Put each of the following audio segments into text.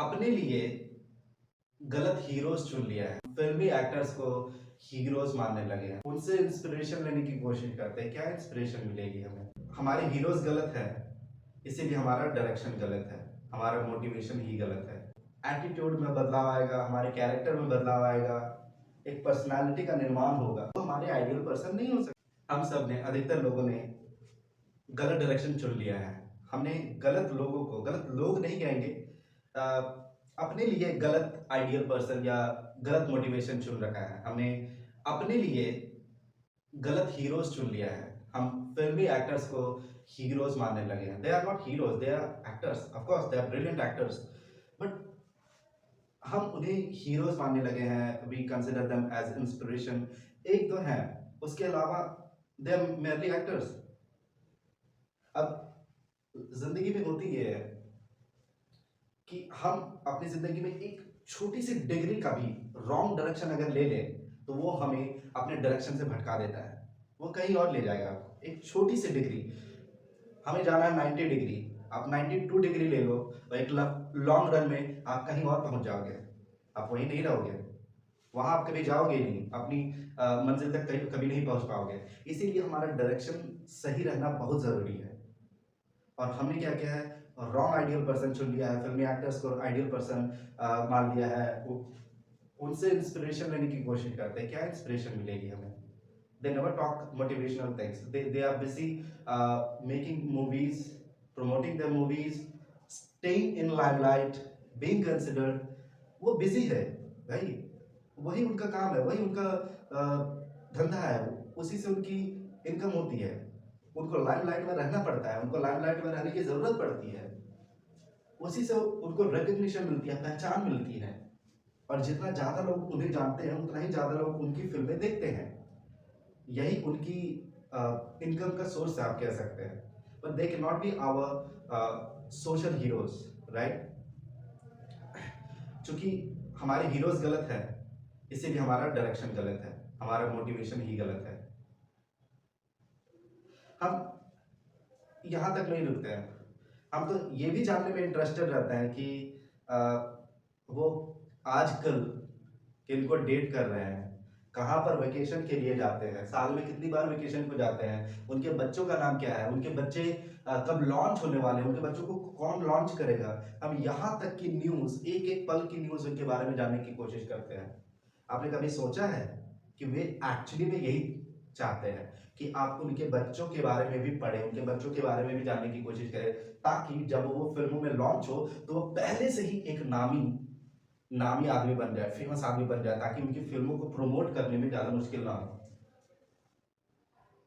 अपने लिए गलत हीरोज चुन लिया है। फिल्मी एक्टर्स को हीरोज मानने लगे हैं, उनसे इंस्पिरेशन लेने की कोशिश करते हैं। क्या इंस्पिरेशन मिलेगी हमें? हमारे हीरोज गलत है, इसीलिए हमारा डायरेक्शन गलत है, हमारा मोटिवेशन ही गलत है। एटीट्यूड में बदलाव आएगा, हमारे कैरेक्टर में बदलाव आएगा, एक पर्सनालिटी का निर्माण होगा, तो हमारे आइडियल पर्सन नहीं हो सकते। हम सब ने, अधिकतर लोगों ने गलत डायरेक्शन चुन लिया है। हमने गलत लोगों को, गलत लोग नहीं कहेंगे, अ, अपने लिए गलत आइडियल पर्सन या गलत मोटिवेशन चुन रखा है। हमने अपने लिए गलत हीरोज चुन लिया है। हम फिल्मी एक्टर्स को हीरोज मानने लगे हैं। They are not heroes, they are actors. Of course they are brilliant actors, but हम उन्हें हीरोज मानने लगे हैं। We consider them as inspiration. एक तो है, उसके अलावा दे आर मेरली एक्टर्स। अब जिंदगी में होती ये है कि हम अपनी जिंदगी में एक छोटी सी डिग्री का भी रॉन्ग डायरेक्शन अगर ले लें तो वो हमें अपने डायरेक्शन से भटका देता है, वो कहीं और ले जाएगा आपको। एक छोटी सी डिग्री, हमें जाना है 90 डिग्री, आप 92 डिग्री ले लो और एक लॉन्ग रन में आप कहीं और पहुंच जाओगे। आप वहीं नहीं रहोगे, वहां आप कभी जाओगे नहीं, अपनी मंजिल तक कभी कभी नहीं पहुंच पाओगे। इसीलिए हमारा डायरेक्शन सही रहना बहुत जरूरी है। और हमने क्या किया है, रॉन्ग आइडियल पर्सन चुन लिया है। फिल्मी एक्टर्स को आइडियल पर्सन मान लिया है। उनसे इंस्पिरेशन लेने की कोशिश करते हैं। क्या इंस्पिरेशन मिलेगी हमें? They never talk motivational things. They are busy making movies, promoting their movies, staying in limelight, being considered। वो बिजी है भाई, वही उनका काम है, वही उनका धंधा है, उसी से उनकी इनकम होती है। उनको लाइमलाइट में रहना पड़ता है, उनको लाइमलाइट में रहने की जरूरत पड़ती है, उसी से उनको रिकग्निशन मिलती है, पहचान मिलती है। और जितना ज्यादा लोग उन्हें जानते हैं उतना ही ज्यादा लोग उनकी फिल्में देखते हैं। यही उनकी इनकम का सोर्स है, आप कह सकते हैं। But they can not be our social heroes, right? चूंकि हमारे हीरोज गलत है, इसीलिए हमारा डायरेक्शन गलत है, हमारा मोटिवेशन ही गलत है। हम यहाँ तक नहीं रुकते हैं, हम तो ये भी जानने में इंटरेस्टेड रहते हैं कि आ, वो आजकल किनको डेट कर रहे हैं, कहाँ पर वेकेशन के लिए जाते हैं, साल में कितनी बार वेकेशन को जाते हैं, उनके बच्चों का नाम क्या है, उनके बच्चे कब लॉन्च होने वाले हैं, उनके बच्चों को कौन लॉन्च करेगा। हम यहाँ तक की न्यूज़, एक एक पल की न्यूज़ उनके बारे में जानने की कोशिश करते हैं। आपने कभी सोचा है कि वे एक्चुअली में यही चाहते हैं कि आप उनके बच्चों के बारे में भी पढ़ें, उनके बच्चों के बारे में भी जानने की कोशिश करें, ताकि जब वो फिल्मों में लॉन्च हो तो वो पहले से ही एक नामी नामी आदमी बन जाए, फेमस आदमी बन जाए, ताकि उनकी फिल्मों को प्रमोट करने में ज्यादा मुश्किल ना हो।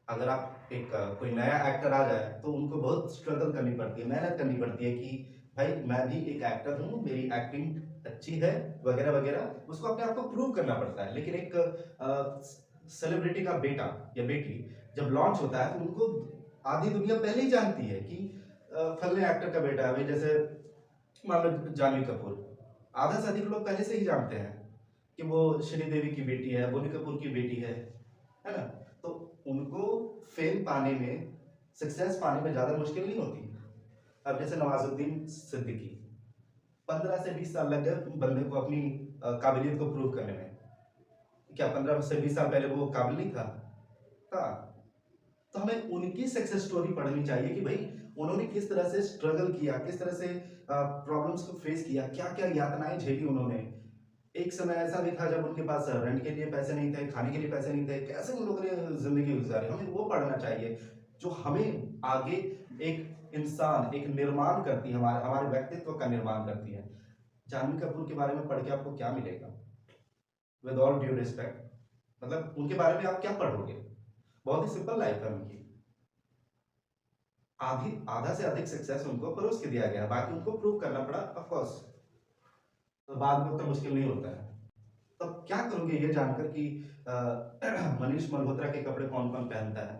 अगर आप एक कोई नया एक्टर आ जाए तो उनको बहुत स्ट्रगल करनी पड़ती है, मेहनत करनी पड़ती है कि भाई मैं भी एक एक्टर हूँ, मेरी एक्टिंग अच्छी है, वगैरह वगैरह। उसको अपने आप को प्रूव करना पड़ता है। लेकिन एक सेलिब्रिटी का बेटा या बेटी जब लॉन्च होता है तो उनको आधी दुनिया पहले ही जानती है कि फलने एक्टर का बेटा है। भाई जैसे मान लो जानवी कपूर, आधा से अधिक लोग पहले से ही जानते हैं कि वो श्रीदेवी की बेटी है, बोनी कपूर की बेटी है ना? तो उनको फेम पाने में, सक्सेस पाने में ज्यादा मुश्किल नहीं होती। अब जैसे नवाजुद्दीन सिद्दीकी, 15 से 20 साल लग गए बंदे को अपनी काबिलियत को प्रूव करने में। क्या 15 से 20 साल पहले वो काबिल नहीं था? था। तो हमें उनकी सक्सेस स्टोरी पढ़नी चाहिए कि भाई उन्होंने किस तरह से स्ट्रगल किया, किस तरह से प्रॉब्लम्स को फेस किया, क्या क्या यातनाएं झेली उन्होंने। एक समय ऐसा भी था जब उनके पास रेंट के लिए पैसे नहीं थे, खाने के लिए पैसे नहीं थे, कैसे उन लोगों ने जिंदगी गुजारी। हमें वो पढ़ना चाहिए जो हमें आगे एक इंसान, एक निर्माण करती है, हमारे हमारे व्यक्तित्व का निर्माण करती है। जानवी कपूर के बारे में पढ़ के आपको क्या मिलेगा? विद ऑल ड्यू रिस्पेक्ट, मतलब उनके बारे में आप क्या पढ़ोगे? बहुत ही सिंपल लाइफ है उनकी। आधी आधा से अधिक सक्सेस उनको परोस के दिया गया, बाकी उनको प्रूव करना पड़ा। ऑफ कोर्स तो बाद में उतना मुश्किल नहीं होता है। तब क्या करोगे ये जानकर कि मनीष मल्होत्रा के कपड़े कौन कौन पहनता है,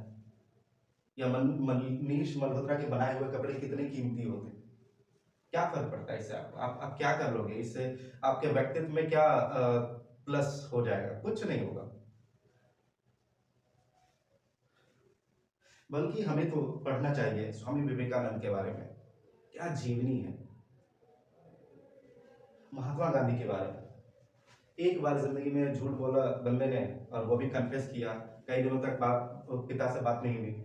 या मनीष मल्होत्रा के बनाए हुए कपड़े कितने कीमती होते हैं? क्या फर्क पड़ता है इससे? आप क्या कर लोगे इससे? आपके व्यक्तित्व में क्या प्लस हो जाएगा? कुछ नहीं होगा। बल्कि हमें तो पढ़ना चाहिए स्वामी विवेकानंद के बारे में। क्या जीवनी है! महात्मा गांधी के बारे में। एक बार जिंदगी में झूठ बोला बंदे ने, और वो भी कन्फेस किया, कई दिनों तक पिता से बात नहीं हुई।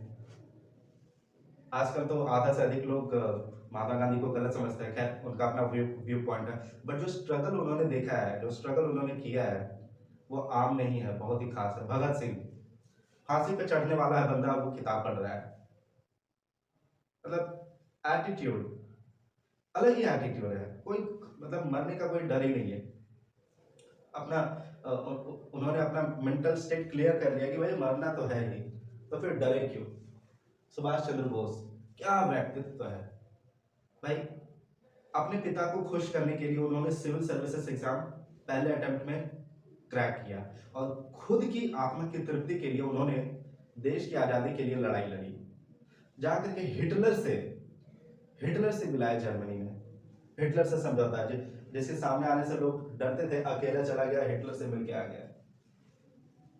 आजकल तो आधा से अधिक लोग महात्मा गांधी को गलत समझते हैं, खैर उनका अपना व्यू पॉइंट है, बट जो स्ट्रगल उन्होंने देखा है, जो स्ट्रगल उन्होंने किया है, वो आम नहीं है, बहुत ही खास है। भगत सिंह फांसी पे चढ़ने वाला है बंदा, वो किताब पढ़ रहा है। मतलब एटीट्यूड, अलग ही एटीट्यूड है। कोई मतलब मरने का कोई डर ही नहीं है। अपना उन्होंने अपना मेंटल स्टेट क्लियर कर लिया कि भाई मरना तो है ही, तो फिर डरे क्यों। सुभाष चंद्र बोस, क्या व्यक्तित्व है भाई। अपने पिता को खुश करने के लिए उन्होंने सिविल सर्विसेज एग्जाम पहले अटेम्प्ट में क्रैक किया, और खुद की आत्मा की तृप्ति के लिए उन्होंने देश की आजादी के लिए लड़ाई लड़ी। जाकर के हिटलर से मिलाए जर्मनी में, हिटलर से समझौता, जिसके सामने आने से लोग डरते थे, अकेला चला गया, हिटलर से मिलके आ गया।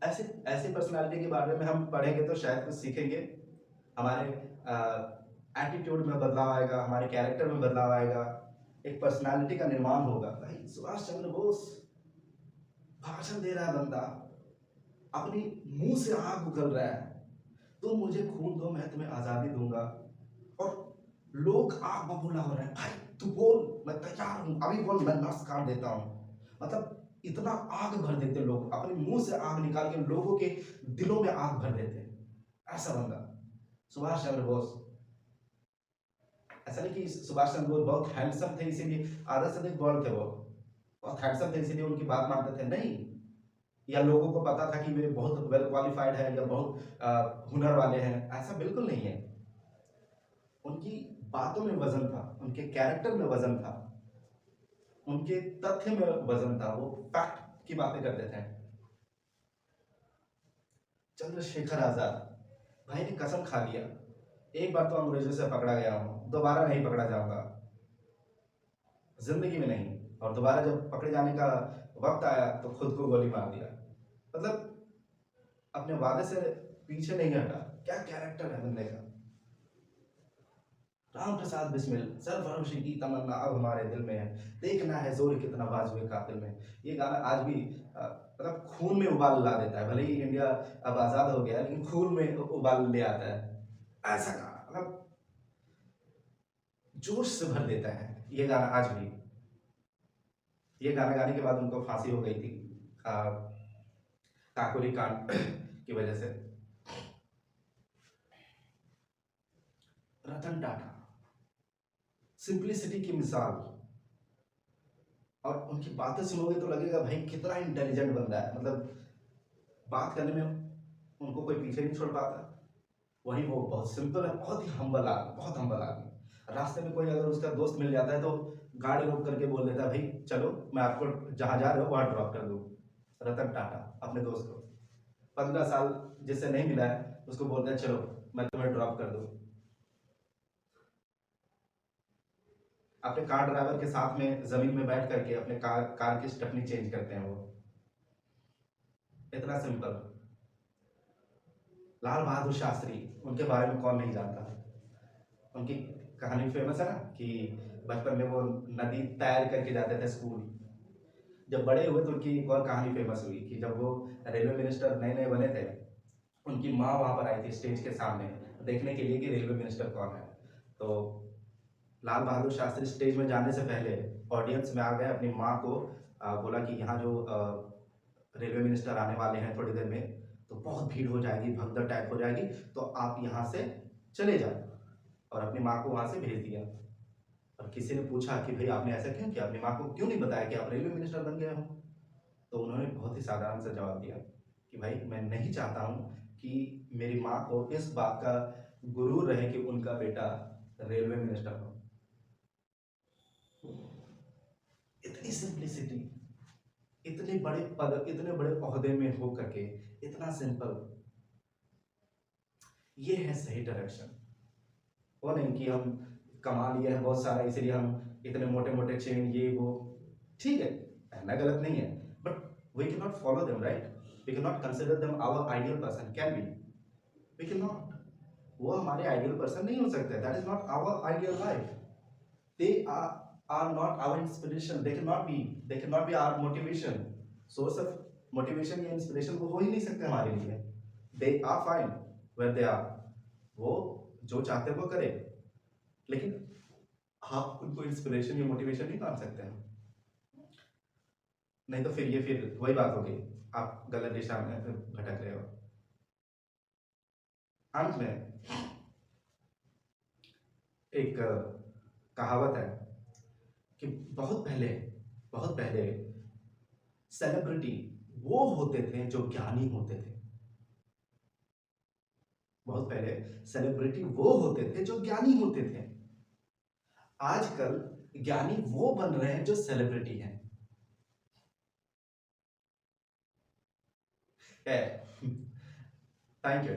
ऐसे ऐसी पर्सनालिटी के बारे में हम पढ़ेंगे तो शायद कुछ सीखेंगे, हमारे एटीट्यूड में बदलाव आएगा, हमारे कैरेक्टर में बदलाव आएगा, एक पर्सनालिटी का निर्माण होगा। भाई सुभाष चंद्र बोस भाषण दे रहा है बंदा, अपनी मुंह से आग उगल रहा है, तुम मुझे खून दो मैं तुम्हें आजादी दूंगा, और लोग आग बबूला हो रहे हैं, भाई तू बोल मैं तैयार हूं, अभी बोल मैं नस काट देता हूं। मतलब इतना आग भर देते लोग, अपने मुंह से आग निकाल के लोगों के दिलों में आग भर देते, ऐसा बंदा सुभाष चंद्र बोस। ऐसा नहीं कि सुभाष चंद्र बोस बहुत हैंडसम थे इसीलिए, आधा से अधिक बॉल थे, वो बहुत हैंडसम थे इसीलिए उनकी बात मानते थे, नहीं। या लोगों को पता था कि वे बहुत वेल क्वालिफाइड है या बहुत हुनर वाले हैं, ऐसा बिल्कुल नहीं है। उनकी बातों में वजन था, उनके कैरेक्टर में वजन था, उनके तथ्य में वजन था, वो फैक्ट की बातें करते थे। चंद्रशेखर आजाद भाई ने कसम खा लिया, एक बार तो अंग्रेजों से पकड़ा गया हूं, दोबारा नहीं पकड़ा जाऊंगा, जिंदगी में नहीं। और दोबारा जब पकड़े जाने का वक्त आया तो खुद को गोली मार दिया। मतलब अपने वादे से पीछे नहीं हटा। क्या कैरेक्टर है बंदे का। राम प्रसाद बिस्मिल, सरफरोशी की तमन्ना अब हमारे दिल में है, देखना है जोर कितना बाजुए कातिल में। ये गाना आज भी मतलब खून में उबाल ला देता है। भले ही इंडिया अब आजाद हो गया, लेकिन खून में उबाल ले आता है। ऐसा गाना मतलब जोश से भर देता है ये गाना आज भी। ये गाना गाने के बाद उनको फांसी हो गई थी काकोरी कांड की वजह से। रतन टाटा सिंपलिसिटी की मिसाल, और उनकी बातें सुनोगे तो लगेगा भाई कितना इंटेलिजेंट बंदा है। मतलब बात करने में उनको कोई पीछे नहीं छोड़ पाता। वही वो बहुत सिंपल है, बहुत ही हम्बल आदमी, बहुत हम्बल आदमी। रास्ते में कोई अगर उसका दोस्त मिल जाता है तो गाड़ी रोक करके बोल देता है, भाई चलो मैं आपको जहां जा रहे हो वहां ड्रॉप कर दूं। रतन टाटा अपने दोस्त को 15 साल जिससे नहीं मिला है उसको बोलता है चलो मैं तुम्हें ड्रॉप कर दूं। अपने कार ड्राइवर के साथ में जमीन में बैठ करके अपने कार की स्टेपनी चेंज करते हैं वो। इतना सिंपल। लाल बहादुर शास्त्री, उनके बारे में कौन नहीं जानता। उनकी कहानी फेमस है ना कि बचपन में वो नदी तैर करके जाते थे स्कूल। जब बड़े हुए तो उनकी एक और कहानी फेमस हुई कि जब वो रेलवे मिनिस्टर नए नए बने थे, उनकी माँ वहां पर आई थी स्टेज के सामने देखने के लिए कि रेलवे मिनिस्टर कौन है। तो लाल बहादुर शास्त्री स्टेज में जाने से पहले ऑडियंस में आ गए, अपनी माँ को बोला कि यहाँ जो रेलवे मिनिस्टर आने वाले हैं थोड़ी देर में, तो बहुत भीड़ हो जाएगी, भगदड़ टाइप हो जाएगी, तो आप यहाँ से चले जाओ। और अपनी माँ को वहाँ से भेज दिया। और किसी ने पूछा कि भाई आपने ऐसा क्यों किया, अपनी माँ को क्यों नहीं बताया कि आप रेलवे मिनिस्टर बन गए हो। तो उन्होंने बहुत ही साधारण सा जवाब दिया कि भाई मैं नहीं चाहता हूँ कि मेरी माँ को इस बात का गुरूर रहे कि उनका बेटा रेलवे मिनिस्टर हो। इतनी सिंप्लिसिटी, इतने बड़े पद, इतने बड़े ओहदे में हो करके इतना सिंपल, ये है सही डायरेक्शन। वो नहीं कि हम कमा लिए हैं बहुत सारा इसलिए हम इतने मोटे मोटे चेन ये वो, ठीक है पहनना गलत नहीं है, but we can not follow them, right. We can not consider them our ideal person, can we can not. वो हमारे आइडियल पर्सन नहीं हो सकते, that is not our ideal life. They are are not our inspiration. They cannot be our motivation. Source of motivation या inspiration वो हो ही नहीं सकते हमारे लिए. They are fine where they are. वो जो चाहते हैं वो करे, लेकिन आप उनको इंस्पिरेशन या मोटिवेशन नहीं मान सकते हैं. नहीं तो फिर वही बात होगी, आप गलत दिशा में फिर भटक रहे हो. अंत में एक कहावत है कि बहुत पहले सेलिब्रिटी वो होते थे जो ज्ञानी होते थे. बहुत पहले सेलिब्रिटी वो होते थे जो ज्ञानी होते थे. आजकल ज्ञानी वो बन रहे हैं जो सेलिब्रिटी हैं. Thank you.